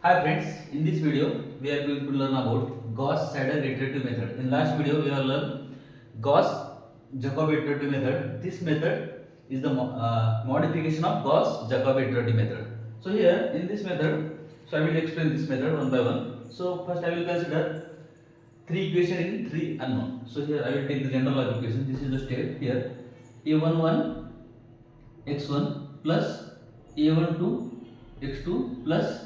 Hi friends, in this video we are going to learn about Gauss-Seidel iterative method. In last video we have learned Gauss-Jacobi iterative method. This method is the modification of Gauss-Jacobi iterative method. So here in this method, I will explain this method one by one. So first I will consider three equation in three unknown. So here I will take the general log equation. This is the state here a11 x1 plus a12 x2 plus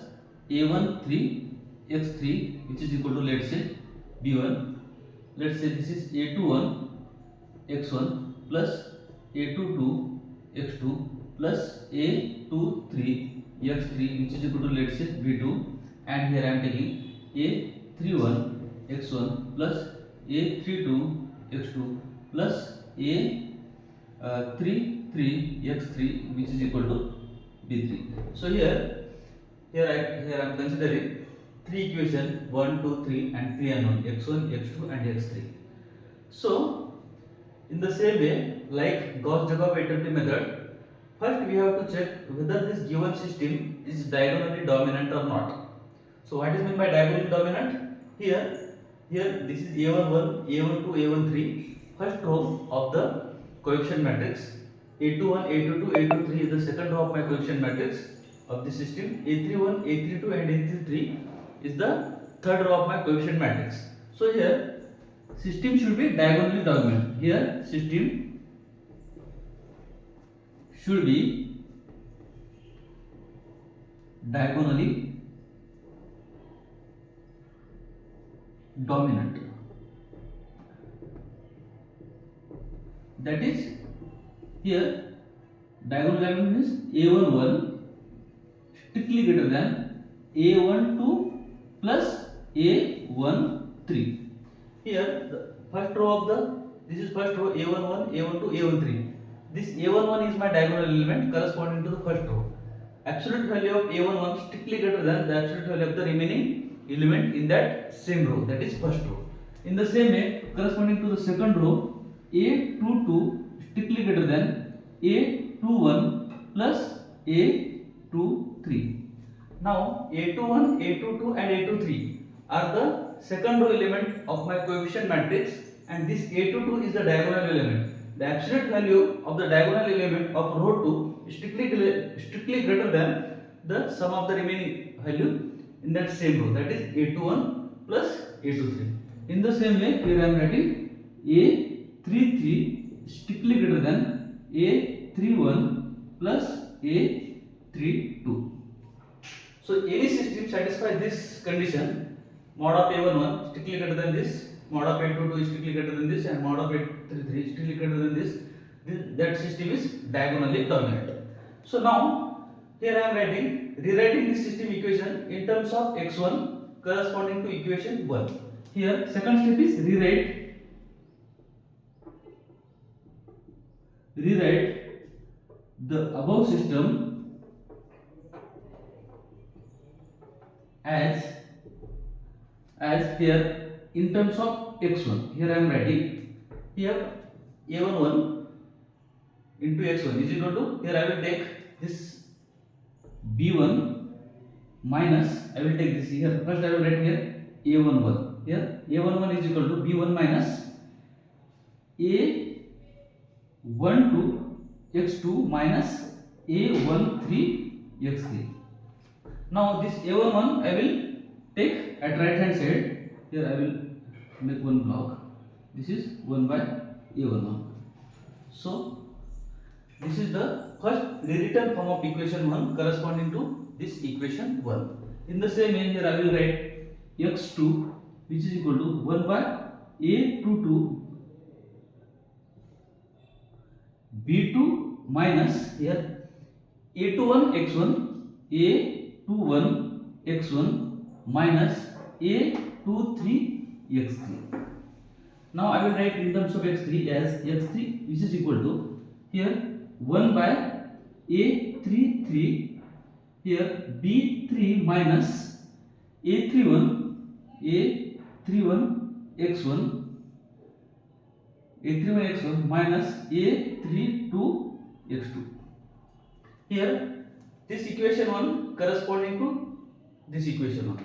a13 x3 which is equal to, let's say, b1. Let's say this is a21 x1 plus a22 x2 plus a23 x3 which is equal to, let's say, b2. And here I am taking a31 x1 plus a32 x2 plus a3 x3 which is equal to b3. So here I am considering three equation 1 2 3 and 3 unknown x1 x2 and x3. So in the same way, like Gauss-Jacobi iterative method, first we have to check whether this given system is diagonally dominant or not. So what is meant by diagonally dominant? Here this is a11 a12 a13, first row of the coefficient matrix. a21 a22 a23 is the second row of my coefficient matrix of the system. a31 a32 and a33 is the third row of my coefficient matrix. So here system should be diagonally dominant. Here system should be diagonally dominant. That is, here diagonal dominant means a11 strictly greater than a12 plus a13. Here the first row of this is first row a11 a12 a13. This a11 is my diagonal element corresponding to the first row. Absolute value of a11 strictly greater than the absolute value of the remaining element in that same row, that is first row. In the same way, corresponding to the second row, a22 strictly greater than a21 plus a23. Now a21 a22 and a23 are the second row element of my coefficient matrix, and this a22 is the diagonal element. The absolute value of the diagonal element of row 2 is strictly greater than the sum of the remaining value in that same row, that is a21 plus a23. In the same way, here I am writing a33 strictly greater than a31 plus a32. So any system satisfy this condition, mod of a11 strictly greater than this, mod of a22 is strictly greater than this, and mod of a33 strictly greater than this, that system is diagonally dominant. So now here I am rewriting this system equation in terms of x1 corresponding to equation 1. Here second step is rewrite the above system as here in terms of x1. Here I am writing here a11 into x1 is equal to, here I will take this b1 minus, I will take this here, first I will write here a11. Here a11 is equal to b1 minus a12 x2 minus a13 x3. Now this a11 I will take at right hand side. Here I will make one block. This is 1 by a11. So this is the first rewritten form of equation 1 corresponding to this equation 1. In the same way, here I will write x2 which is equal to 1 by a22 b2 minus, here a21 x1 a21 x1 minus a23 x3. Now I will write in terms of x3 as x3 which is equal to, here 1 by a33, here b3 minus a31 x1 minus a32 x2. Here this equation 1 corresponding to this equation 1.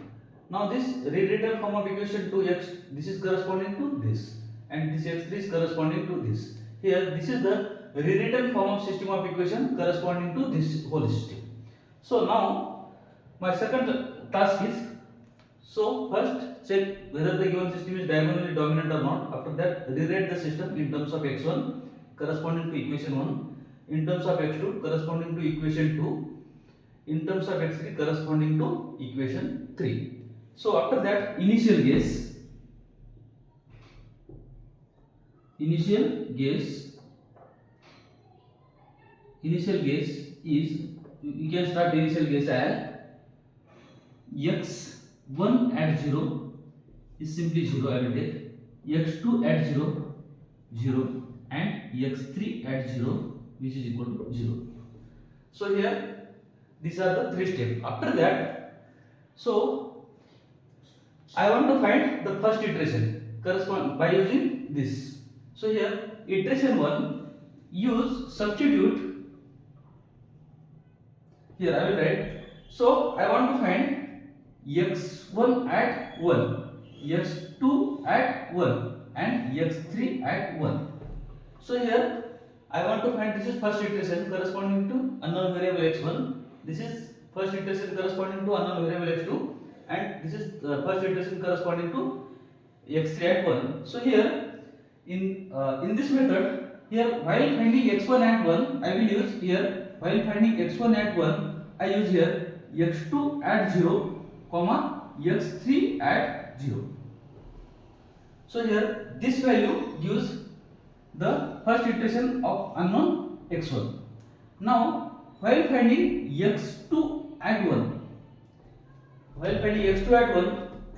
Now this rewritten form of equation 2x, this is corresponding to this, and this x3 is corresponding to this. Here this is the rewritten form of system of equation corresponding to this whole system. So now my second task is, so first check whether the given system is diagonally dominant or not. After that rewrite the system in terms of x1 corresponding to equation 1, in terms of x2 corresponding to equation 2, in terms of x3 corresponding to equation 3. So after that initial guess is, you can start initial guess as x1 at 0 is simply 0, I will take x2 at 0 0 and x3 at 0 which is equal to 0. So here these are the three steps. After that, so I want to find the first iteration correspond by using this. So here iteration 1, use substitute. Here I will write, so I want to find x1 at 1, x2 at 1 and x3 at 1. So here I want to find, this is first iteration corresponding to unknown variable x1, this is first iteration corresponding to unknown variable x2, and this is the first iteration corresponding to x3 at 1. So here in this method, here while finding x1 at 1, I will use here, while finding x1 at 1, I use here x2 at 0, comma x3 at 0. So here this value gives the first iteration of unknown x1. Now while finding x2 at 1,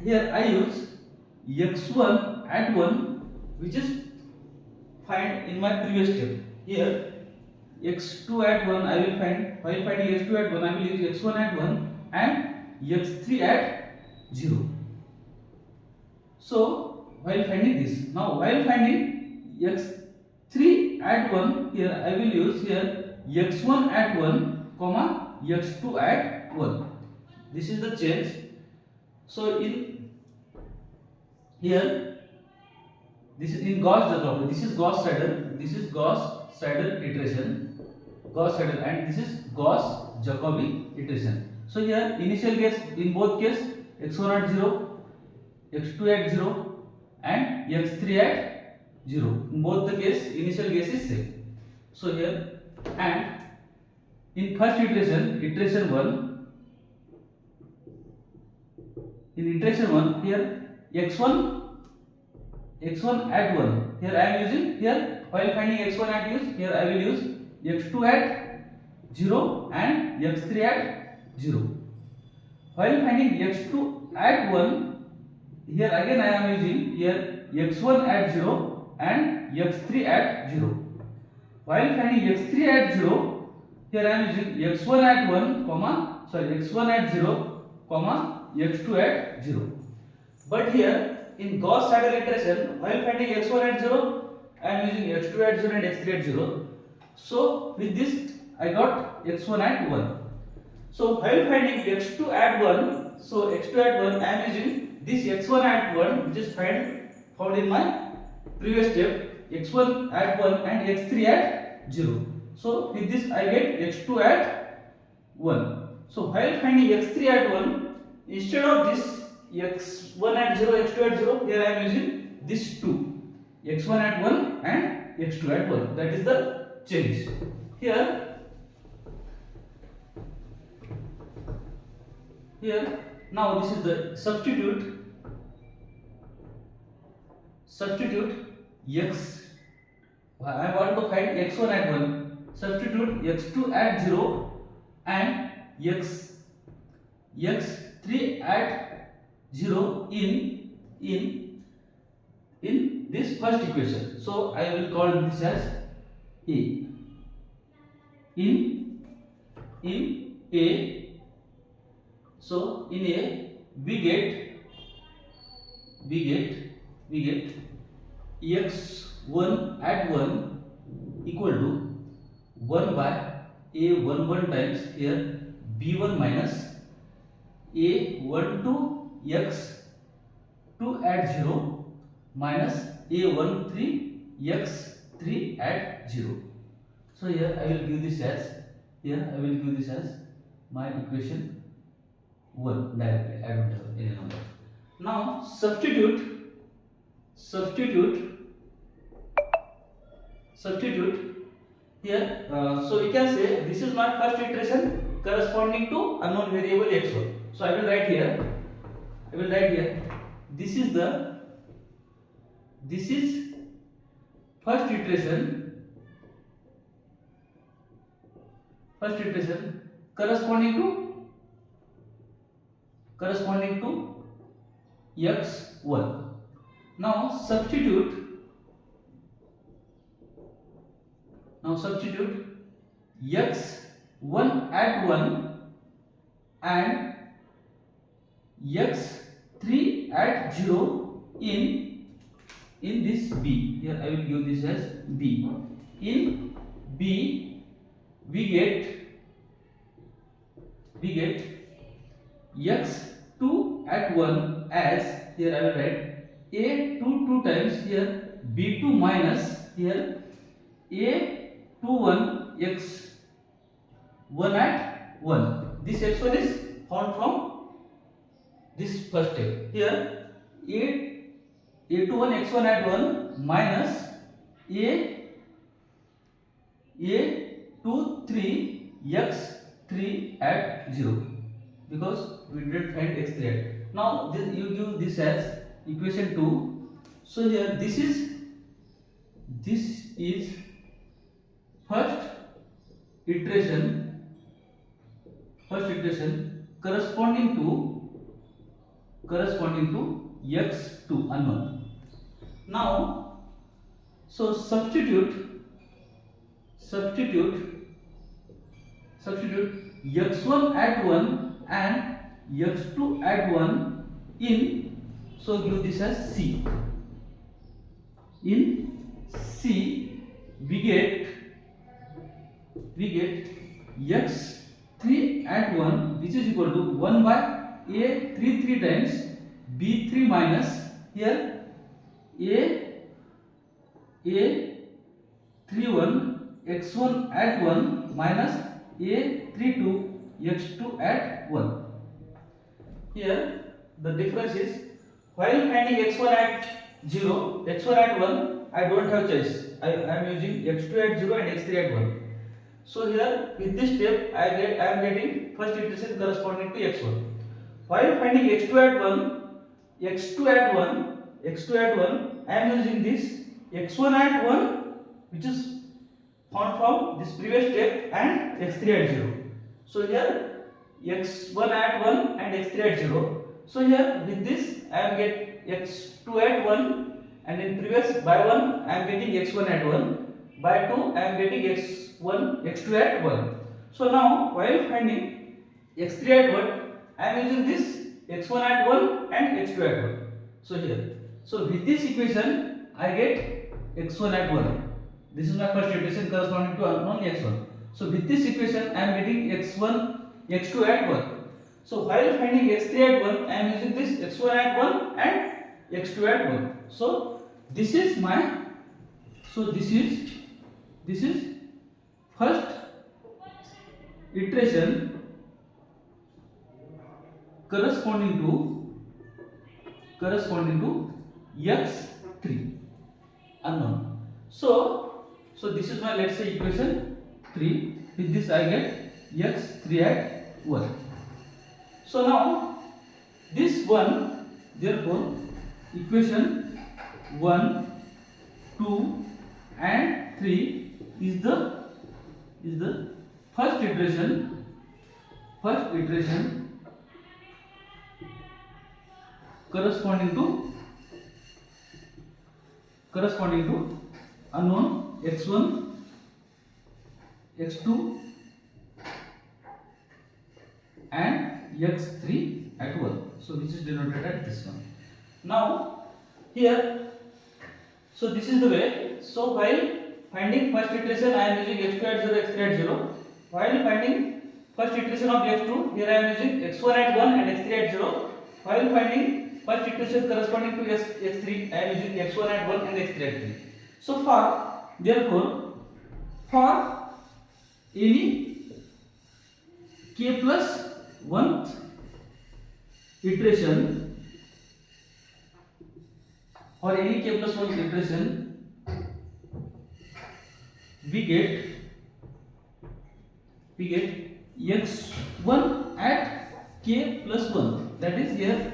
here I use x1 at 1, which is find in my previous step. Here x2 at 1 I will find, while finding x2 at 1 I will use x1 at 1 and x3 at 0. So while finding this, now while finding x3 at 1, here I will use here x1 at 1, comma x2 at 1. This is the change. So in here, this is in Gauss, this is Gauss-Seidel iteration, and this is Gauss-Jacobi iteration. So here initial guess in both case x1 at 0, x2 at 0 and x3 at 0. In both the case initial guess is same. So here, and in first iteration 1, in iteration 1, here x1 at 1, here I am using, here while finding x1 at use, here I will use x2 at 0 and x3 at 0. While finding x2 at 1, here again I am using here x1 at 0 and x3 at 0. While finding x3 at 0, here I am using x1 at 1, x1 at 0, x2 at 0. But here in Gauss-Seidel iteration, while finding x1 at 0, I am using x2 at 0 and x3 at 0. So with this I got x1 at 1. So while finding x2 at 1, so x2 at 1 I am using this x1 at 1, which is found in my previous step, x1 at 1 and x3 at 0. So with this I get x2 at 1. So while finding x3 at 1, instead of this x1 at 0, x2 at 0, here I am using this 2, x1 at 1 and x2 at 1. That is the change. Here now this is the substitute x. I want to find x1 at 1. Substitute x2 at 0 and x3 at 0 in this first equation. So I will call this as A. In A, so in A we get x1 at 1 equal to 1 by A11 times here b1 minus a1 to x2 at 0 minus a13 x3 at 0. So here I will give this as my equation 1 directly. I don't have any number. Now substitute here. So we can say this is my first iteration corresponding to unknown variable x1. So I will write here. This is first iteration corresponding to x1. Now substitute x1 at 1 and x3 at 0 in this B. Here I will give this as B. In B we get x2 at 1 as, here I will write a2 2 times, here b2 minus, here a21 x1 at 1. This x1 is found from this first step. Here a21 x1 at 1 minus a23 x3 at 0, because we didn't find x3 at. Now you give this as equation 2. So here this is first iteration corresponding to x2 unknown. Now so substitute x1 at 1 and x2 at 1 in, so give this as C. In C we get x3 at 1, which is equal to 1 by a33 times b3 minus, here a31 x1 at 1 minus a32 x2 at 1. Here the difference is, while finding x1 at 0, x1 at 1, I don't have choice. I am using x2 at 0 and x3 at 1. So here with this step I am getting first iteration corresponding to x1. While finding x2 at 1, I am using this x1 at 1, which is found from this previous step, and x3 at 0. So here x1 at 1 and x3 at 0. So here with this I am get x2 at 1, and in previous by 1 I am getting x1 at 1, by 2 I am getting x2 at 1. So now while finding x3 at 1, I am using this x1 at 1 and x2 at 1. So here, so with this equation I get x1 at 1. This is my first iteration corresponding to unknown x1. So with this equation I am getting x2 at 1. So while finding x3 at 1, I am using this x1 at 1 and x2 at 1. So this is my, this is first iteration corresponding to x3 unknown. So this is my, let's say, equation 3. With this I get x3 at 1. So now this one, therefore equation 1, 2 and 3 is the first iteration corresponding to unknown x1, x2 and x3 at 1. So this is denoted at this one. Now here, so this is the way. So while finding first iteration I am using x2 at 0, x3 at 0. While finding first iteration of x2. Here I am using x1 at 1 and x3 at 0. While finding first iteration corresponding to x3, I am using x1 at 1 and x3 at 3. So therefore, for any k plus 1th iteration, or any k plus 1 iteration, we get x1 at k plus 1. That is here,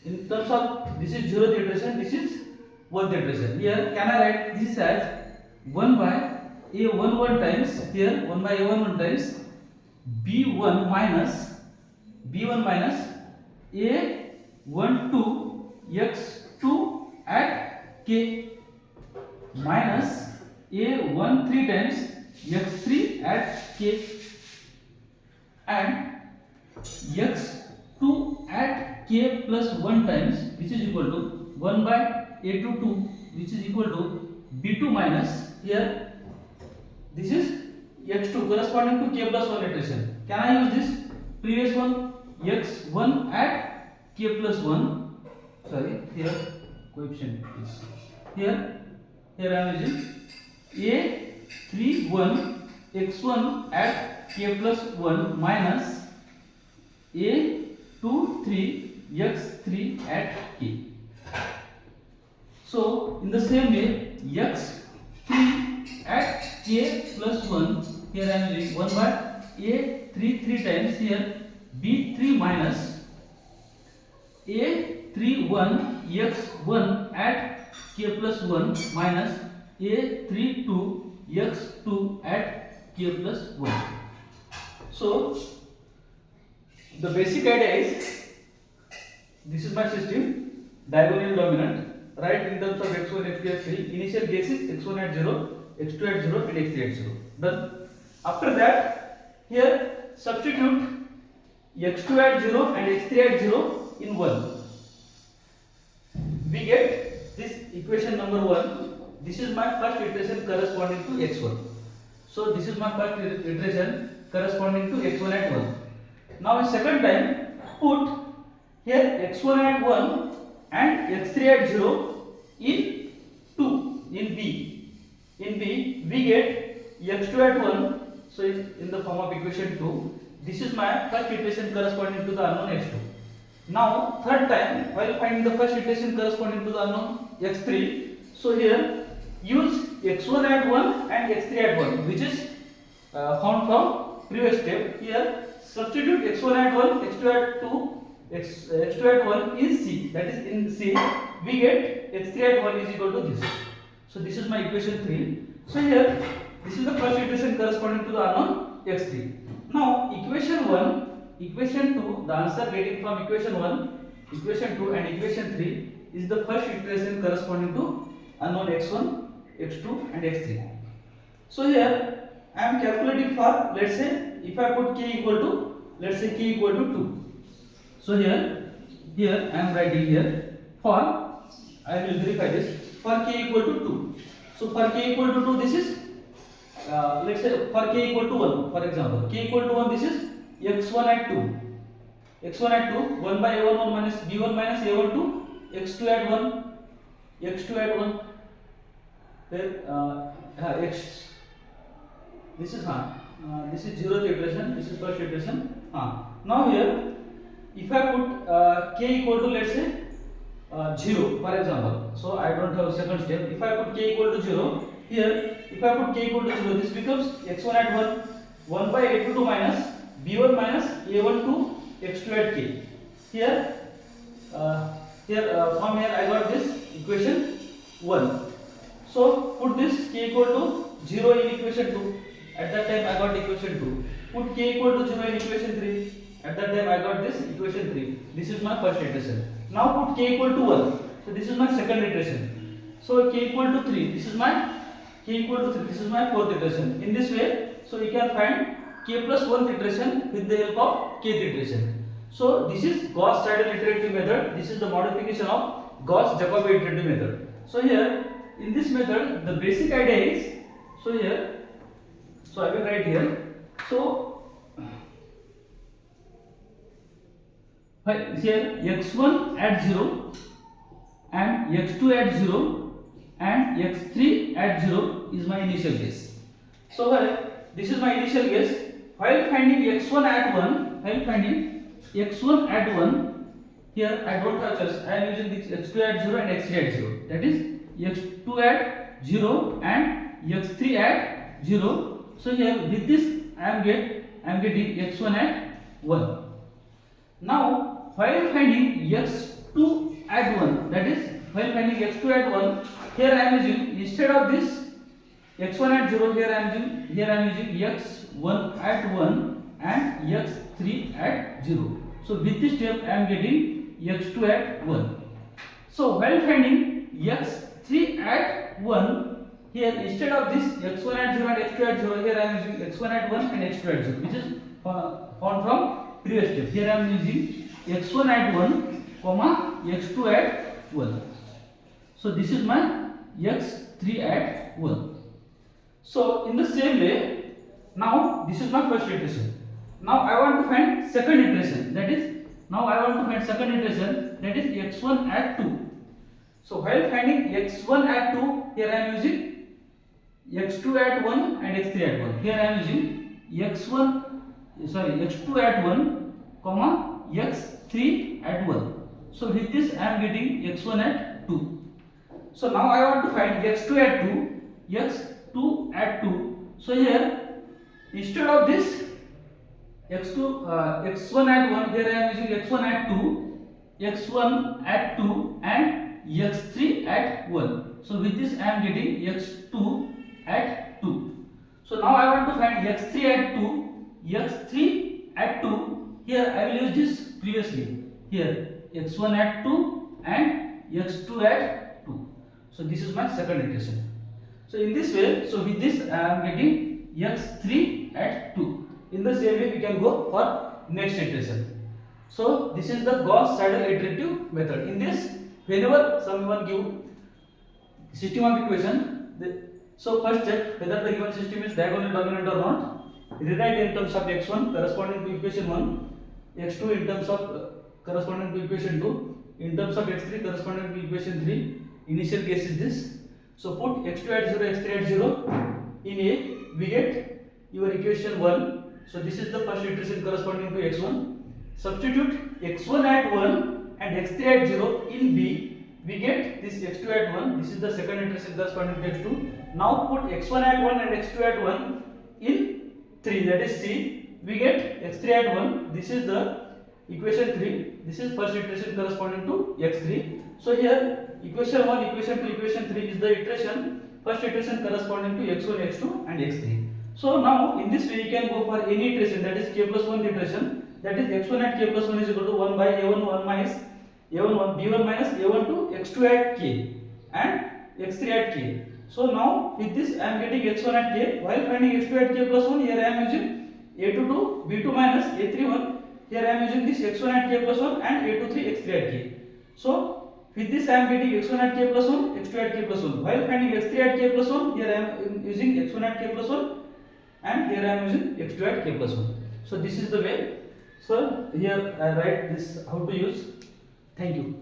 in terms of this is 0th iteration, this is 1th iteration. Here can I write this as 1 by a11 times, here 1 by a11 times b1 minus a12 x2 at k minus a13 times x3 at k and x2 at k plus 1 times, which is equal to 1 by a22, which is equal to b2 minus, here this is x2 corresponding to k plus 1 iteration. Can I use this previous one, x1 at k plus 1, sorry, here coefficient is here I am using a31 x1 at k plus 1 minus a23 x3 at k. So in the same way, x3 at k plus 1, here I am using 1 by a33 times, here b3 minus a31 x1 at k plus 1 minus a32 x2 at k plus 1. So the basic idea is, this is my system, diagonal dominant, right, in terms of x1, x2, x3. Initial case is x1 at 0, x2 at 0 and x3 at 0. Done. After that, here substitute x2 at 0 and x3 at 0 in 1. We get this equation number 1. This is my first iteration corresponding to x1. So this is my first iteration corresponding to x1 at 1. Now in second time, put here x1 at 1 and x3 at 0 in 2, in B. In B, we get x2 at 1. So in the form of equation 2, this is my first iteration corresponding to the unknown x2. Now third time, while finding the first iteration corresponding to the unknown x3, so here use x1 at 1 and x3 at 1, which is found from previous step. Here substitute x1 at 1, x2 at 2, x2 at 1 in C, that is in C, we get x3 at 1 is equal to this. So this is my equation 3. So here this is the first iteration corresponding to the unknown x3. Now equation 1, equation 2, the answer getting from equation 1, equation 2 and equation 3 is the first iteration corresponding to unknown x1, x2 and x3. So here I am calculating for, let's say, if I put k equal to, let's say k equal to 2. So here I am writing here for, I will verify this, for k equal to 2. So for k equal to 2, this is, let's say for k equal to 1, for example, k equal to 1, this is x1 at 2. x1 at 2, 1 by a11 minus b1 minus a12, x2 at 1, x2 at 1, then x, this is this is 0th iteration, this is first iteration. Now here, if I put k equal to, let's say 0, for example, so I don't have second step. If I put k equal to 0, here if I put k equal to 0, this becomes x1 at 1, 1 by a22 minus b1 minus a12 x2 at k. Here from here I got this equation 1. So put this k equal to 0 in equation 2. At that time I got equation 2. Put k equal to 0 in equation 3. At that time I got this equation 3. This is my first iteration. Now put k equal to 1. So this is my second iteration. So k equal to 3. This is my k equal to 3. This is my fourth iteration. In this way, so we can find k plus 1th iteration with the help of kth iteration. So this is Gauss-Siedel iterative method. This is the modification of Gauss-Jacobi iterative method. So here in this method, the basic idea is, so here, so I will write here. So here x1 at 0 and x2 at 0 and x3 at 0 is my initial guess. So this is my initial guess. While finding x1 at 1, here I don't have choice. I am using this x2 at 0 and x3 at 0. That is x2 at 0 and x3 at 0. So here with this I am getting x1 at 1. Now while finding x2 at 1, that is while finding x2 at 1, here I am using, instead of this x1 at 0, here I am using x1 at 1 and x3 at 0. So with this step I am getting x2 at 1. So while finding x3 at 1, here instead of this x1 at 0 and x2 at 0, here I am using x1 at 1 and x2 at 0, which is found from previous step. Here I am using x1 at 1 comma x2 at 1. So this is my x3 at 1. So in the same way, now this is my first iteration. Now I want to find second iteration. That is x1 at 2. So while finding x1 at 2, here I am using x2 at 1 and x3 at 1. Here I am using x2 at 1 comma x3 at 1. So with this I am getting x1 at 2. So now I want to find x2 at 2. So here instead of this x1 at 1, here I am using x1 at 2 and x3 at 1. So with this I am getting x2 at 2. So now I want to find x3 at 2. Here I will use this previously. Here x1 at 2 and x2 at 2. So this is my second iteration. So in this way, so with this I am getting x3 at 2. In the same way we can go for next iteration. So this is the Gauss-Siedel iterative method. In this, whenever someone give system of equation, so first check whether the given system is diagonally dominant or not. Rewrite in terms of x1 corresponding to equation 1, x2 in terms of corresponding to equation 2, in terms of x3 corresponding to equation 3. Initial guess is this. So put x2 at 0, x3 at 0 in A, we get your equation 1. So this is the first iteration corresponding to x1. Substitute x1 at 1 and x3 at 0 in B, we get this x2 at 1. This is the second iteration corresponding to x2. Now put x1 at 1 and x2 at 1 in 3, that is C, we get x3 at 1. This is the equation 3. This is first iteration corresponding to x3. So here equation 1, equation 2, equation 3 is the first iteration corresponding to x1, x2 and x3. So now in this way you can go for any iteration, that is k plus 1 iteration, that is x1 at k plus 1 is equal to 1 by a1 1 minus a1 b1 minus a1 to x2 at k and x3 at k. So now with this I am getting x1 at k. While finding x2 at k plus 1, here I am using a2 to b2 minus a3 1. Here I am using this x1 at k plus 1 and a2 3 x3 at k. So with this I am getting x1 at k plus 1, x2 at k plus 1. While finding x3 at k plus 1, here I am using x1 at k plus 1 and here I am using x2 at k plus 1. So this is the way. So here I write this how to use. Thank you.